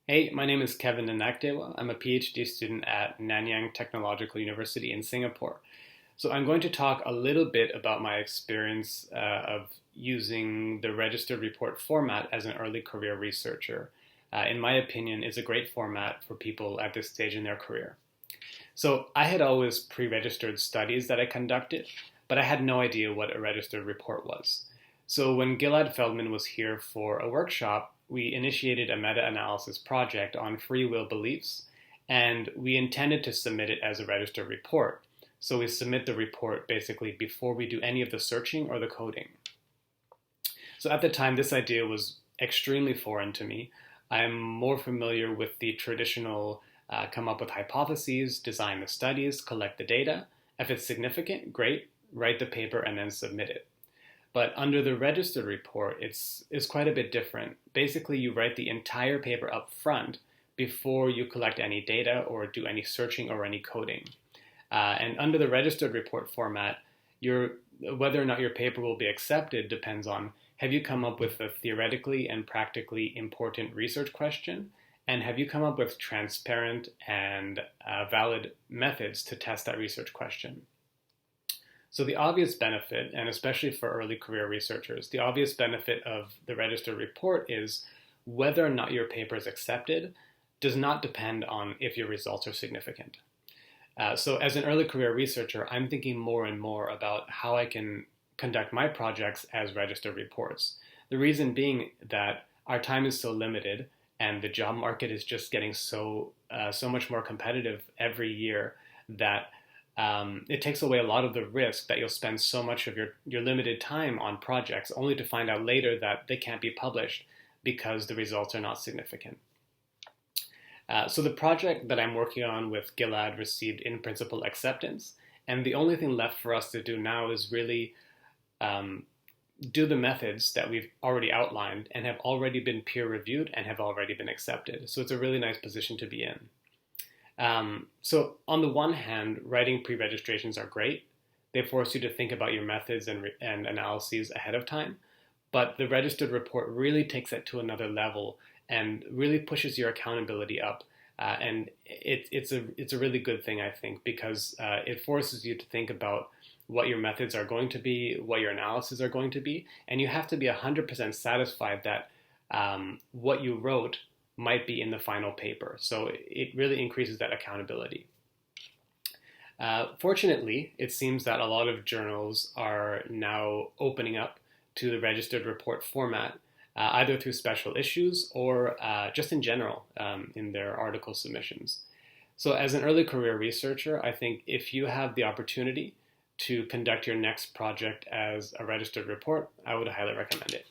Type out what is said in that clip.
Hey, my name is Kevin Nanakdewa. I'm a PhD student at Nanyang Technological University in Singapore. So I'm going to talk a little bit about my experience of using the registered report format as an early career researcher. In my opinion, is a great format for people at this stage in their career. So I had always pre-registered studies that I conducted, but I had no idea what a registered report was. So when Gilad Feldman was here for a workshop, we initiated a meta-analysis project on free will beliefs, and we intended to submit it as a registered report. So we submit the report basically before we do any of the searching or the coding. So at the time, this idea was extremely foreign to me. I'm more familiar with the traditional come up with hypotheses, design the studies, collect the data. If it's significant, great, write the paper and then submit it. But under the registered report, it's quite a bit different. Basically, you write the entire paper up front before you collect any data or do any searching or any coding. And under the registered report format, whether or not your paper will be accepted depends on, have you come up with a theoretically and practically important research question? And have you come up with transparent and valid methods to test that research question? So the obvious benefit, and especially for early career researchers, the obvious benefit of the registered report is whether or not your paper is accepted does not depend on if your results are significant. So as an early career researcher, I'm thinking more and more about how I can conduct my projects as registered reports. The reason being that our time is so limited and the job market is just getting so much more competitive every year that it takes away a lot of the risk that you'll spend so much of your limited time on projects only to find out later that they can't be published because the results are not significant. So the project that I'm working on with Gilad received in-principle acceptance, and the only thing left for us to do now is really do the methods that we've already outlined and have already been peer-reviewed and have already been accepted. So it's a really nice position to be in. So on the one hand, writing pre-registrations are great. They force you to think about your methods and analyses ahead of time. But the registered report really takes it to another level and really pushes your accountability up. And it's a really good thing, I think, because it forces you to think about what your methods are going to be, what your analyses are going to be, and you have to be 100% satisfied that what you wrote might be in the final paper. So it really increases that accountability. Fortunately, it seems that a lot of journals are now opening up to the registered report format, either through special issues or just in general in their article submissions. So as an early career researcher, I think if you have the opportunity to conduct your next project as a registered report, I would highly recommend it.